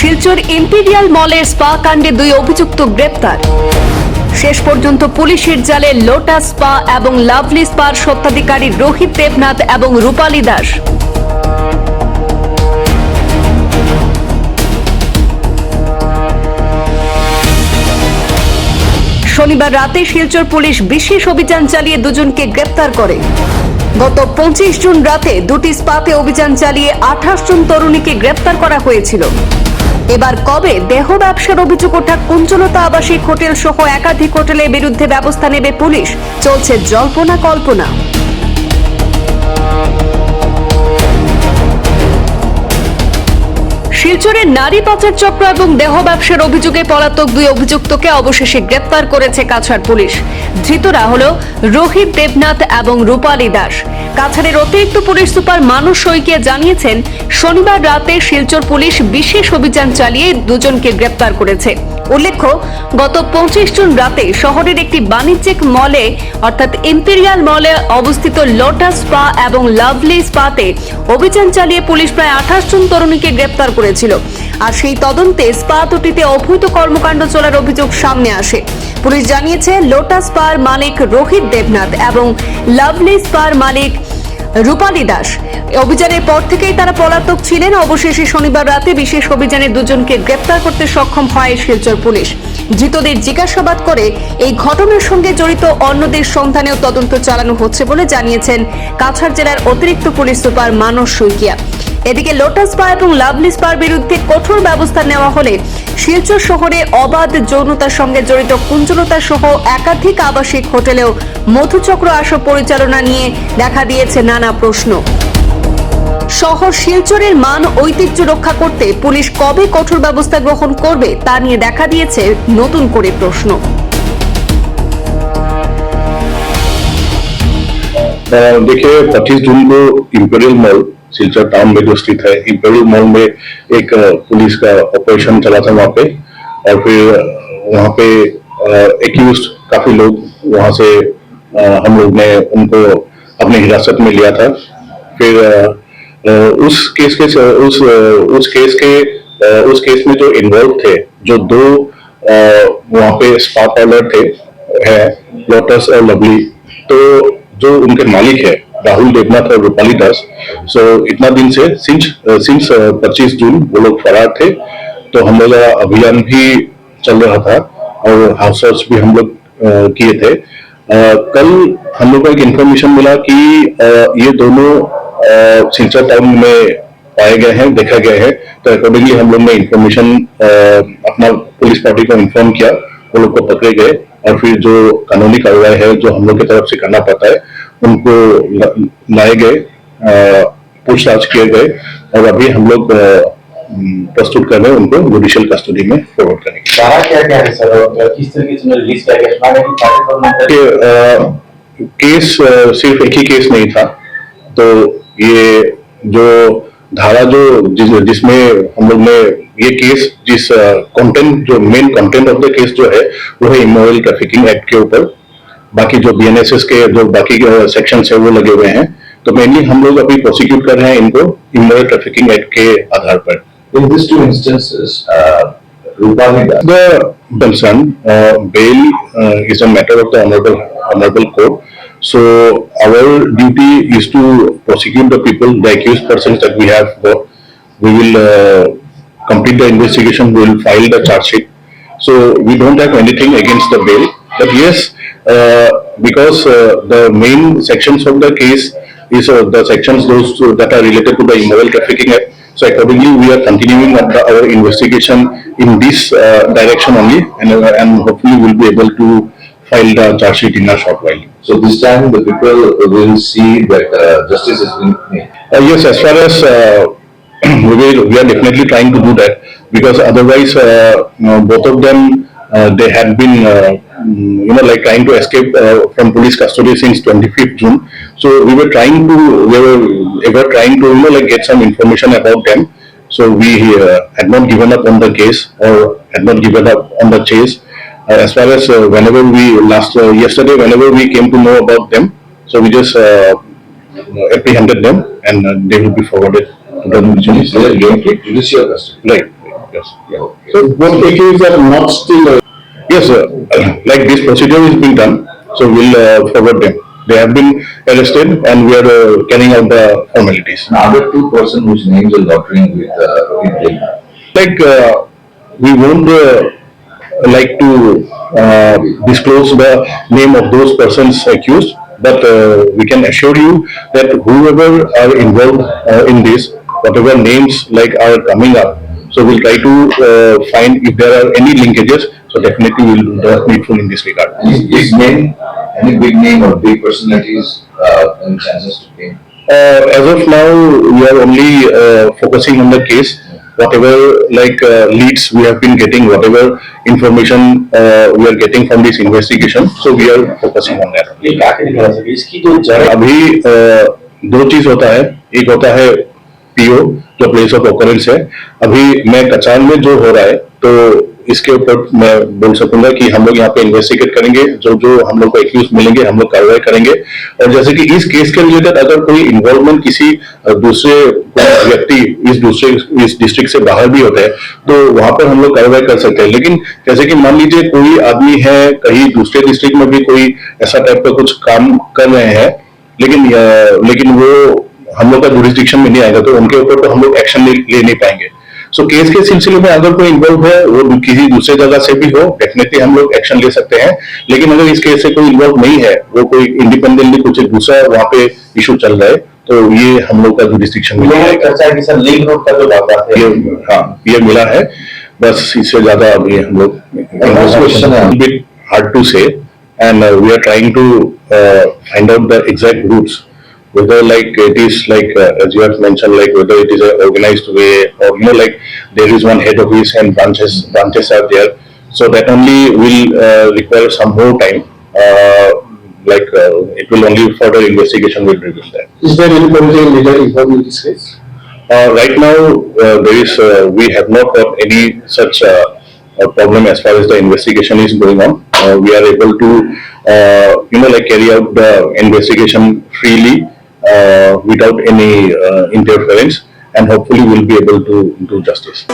Silchar imperial মলের spa কাণ্ডে 2 অভিযুক্ত গ্রেপ্তার। শেষ পর্যন্ত পুলিশের জালে লোটাস স্পা এবং লাভলি স্পার স্বত্বাধিকারী রোহিত দেবনাথ এবং রূপালী দাস। শনিবার রাতে শিলচর পুলিশ বিশেষ অভিযান চালিয়ে দুজনকে গ্রেপ্তার করে। গত 25 জুন রাতে দুটি স্পাতে অভিযান চালিয়ে 28 জন তরুণীকে গ্রেপ্তার করা হয়েছিল। এবার কবে দেহ ব্যবসার অভিযোগ ওঠা কুঞ্জলতা আবাসিক হোটেল সহ একাধিক হোটেলের বিরুদ্ধে ব্যবস্থা নেবে পুলিশ, চলছে জল্পনা কল্পনা। শিলচরের নারী পাচার চক্র এবং দেহ ব্যবসার অভিযোগে পলাতক 2 অভিযুক্তকে অবশেষে গ্রেপ্তার করেছে কাছাড় পুলিশ। ধৃতরা হল রোহিত দেবনাথ এবং রূপালী দাস। কাছাড়ের অতিরিক্ত পুলিশ সুপার মানস শইকিয়া জানিয়েছেন, শনিবার রাতে শিলচর পুলিশ বিশেষ অভিযান চালিয়ে দুজনকে গ্রেপ্তার করেছে। উল্লেখ্য, গত 25 জুন রাতে শহরের একটি বাণিজ্যিক মলে অর্থাৎ ইম্পেরিয়াল মলে অবস্থিত লোটাস স্পা এবং লাভলি স্পাতে অভিযান চালিয়ে পুলিশ প্রায় 28 জন তরুণীকে গ্রেপ্তার করেছিল। আর সেই তদন্তে স্পা দুটিতে অবৈধ কর্মকাণ্ড চলার অভিযোগ সামনে আসে। পুলিশ জানিয়েছে, লোটাস স্পার মালিক রোহিত দেবনাথ এবং লাভলি স্পার মালিক রূপালী দাস। অভিযানের পর থেকেই তারা পলাতক ছিলেন। অবশেষে শনিবার রাতে বিশেষ অভিযানে দুজনকে গ্রেপ্তার করতে সক্ষম হয় শিলচর পুলিশ। ধৃতদের জিজ্ঞাসাবাদ করে এই ঘটনার সঙ্গে জড়িত অন্যদের সন্ধানেও তদন্ত চালানো হচ্ছে বলে জানিয়েছেন কাছাড় জেলার অতিরিক্ত পুলিশ সুপার মানস শইকিয়া। এদিকে লোটাস স্পা এবং লাভলি স্পার বিরুদ্ধে কঠোর ব্যবস্থা নেওয়া হলে শিলচর শহরে অবাধ যৌনতার সঙ্গে জড়িত কুঞ্জলতা সহ একাধিক আবাসিক হোটেলেও মধুচক্র আসর পরিচালনা নিয়ে দেখা দিয়েছে নানা প্রশ্ন। শহর শিলচরের মান ঐতিহ্য রক্ষা করতে পুলিশ কবে কঠোর ব্যবস্থা গ্রহণ করবে তা নিয়ে দেখা দিয়েছে নতুন করে প্রশ্ন। देखिए 25 जून को इंपीरियल मॉल सिलचर टाउन में जो स्थित है, इंपीरियल मॉल में एक पुलिस का ऑपरेशन चला था वहाँ पे, और फिर वहाँ पे एक्यूज्ड काफी लोग वहाँ से हम लोग ने उनको अपनी हिरासत में लिया था। फिर उस केस में जो इन्वॉल्व थे, जो 2 वहाँ पे स्पा पार्लर थे, है लोटस और लवली, तो जो उनके मालिक है राहुल देवनाथ और रूपाली दास, सो इतना दिन से सिंस 25 जून वो लोग फरार थे। तो हम लोग का अभियान भी चल रहा था और हाउस सर्च भी हम लोग किए थे। कल हम लोग को एक इन्फॉर्मेशन मिला कि ये दोनों सिलचर टाउन में पाए गए हैं, देखा गया है। तो अकॉर्डिंगली हम लोग ने इन्फॉर्मेशन अपना पुलिस पार्टी को इन्फॉर्म किया, वो लोग को पकड़े गए और फिर जो कानूनी कार्रवाई है जो हम लोग की तरफ से करना पड़ता है उनको लाए गए, पूछताछ किए गए, और अभी हम लोग प्रस्तुत कर रहे हैं उनको जुडिशियल कस्टडी में फॉरवर्ड करेंगे। क्या है सर, किस तरीके से रिलीज किया गया? केस सिर्फ एक ही केस नहीं था, तो ये जो धारा जिसमें हम लोग ने ये केस जिस कंटेंट जो main content of the case जो है वो है इमोरल ट्रैफिकिंग एक्ट के ऊपर। बाकी जो बीएनएसएस के जो बाकी सेक्शंस है वो लगे हुए हैं। तो मेनली हम लोग अभी प्रोसिक्यूट कर रहे हैं इनको इमोरल ट्रैफिकिंग एक्ट के आधार पर। In these 2 instances, Rupali Das, The concern bail is a matter of the honorable court. So our duty is to prosecute the people, the accused persons that we have got. We will complete the investigation. We will file the charge sheet. So we don't have anything against the bail. But yes, because the main sections of the case is the sections those that are related to the immoral trafficking act. So accordingly, we are continuing our investigation in this direction only, and hopefully we'll be able to file the charge sheet in a short while. so this time the people will see that justice has been made. Yes, as far as we are definitely trying to do that, because otherwise both of them they had been trying to escape from police custody since 25th June. So we were trying to get some information about them. So we had not given up on the case or had not given up on the chase. As far as yesterday whenever we came to know about them, so we just apprehended them and they will be forwarded to the judicial custody. Right. Yes. Yeah, okay. So both accused are not still. Yes, like this procedure is being done, so we'll forward them. They have been arrested and we are carrying out the formalities. And other two person whose names are lottering with Rohit Devnath. Like we won't like to disclose the name of those persons accused, but we can assure you that whoever are involved in this, whatever names like are coming up, so we'll try to find if there are any linkages. So definitely we'll do the needful in this regard. Any big name, any big name or big personalities, any chances to gain? As of now, we are only focusing on the case. Whatever like leads we have been getting, whatever information we are getting from this investigation, so we are focusing on that. ये काफी दिखा सके इसकी जो जड़ अभी दो चीज होता है, एक होता है पीओ जो प्लेस ऑफ ऑकरेंस है. अभी मैं कचान में जो हो रहा है, तो इसके ऊपर मैं बोल सकूंगा कि हम लोग यहाँ पे इन्वेस्टिगेट करेंगे. जो जो हम लोग को एक्यूज मिलेंगे हम लोग कार्रवाई करेंगे. और जैसे कि इस केस के रिलेटेड अगर कोई इन्वॉल्वमेंट किसी दूसरे व्यक्ति इस डिस्ट्रिक्ट से बाहर भी होते हैं, तो वहां पर हम लोग कार्रवाई कर सकते हैं. लेकिन जैसे कि मान लीजिए कोई आदमी है कहीं दूसरे डिस्ट्रिक्ट में भी कोई ऐसा टाइप का कुछ काम कर रहे हैं, लेकिन वो हम लोग का जुरिस्डिक्शन में नहीं आएगा, तो उनके ऊपर तो हम लोग एक्शन ले नहीं पाएंगे. सो केस के सिलसिले में अगर कोई इन्वॉल्व है, वो किसी दूसरे जगह से भी हो, डेफिनेटली हम लोग एक्शन ले सकते हैं. लेकिन अगर इस केस से कोई इन्वॉल्व नहीं है, वो कोई इंडिपेंडेंटली कुछ दूसरा वहाँ पे इशू चल रहा है, तो ये हम लोग का जुरिस्डिक्शन में नहीं लोगों ने आएगा. चर्चा की सर लिंक रोड का जो बात है ये मिला है, बस इससे ज्यादा अभी हम लोग bit hard to say, and we are trying to find out the exact routes, whether like it is like as you have mentioned, like whether it is a organized way, or like there is one head office and branches are there, so that only will require some more time. It will only further investigation will reveal that. Is there any political leader involved in this case? Right now, we have not got any such problem as far as the investigation is going on. We are able to, carry out the investigation freely without any interference, and hopefully we'll be able to do justice.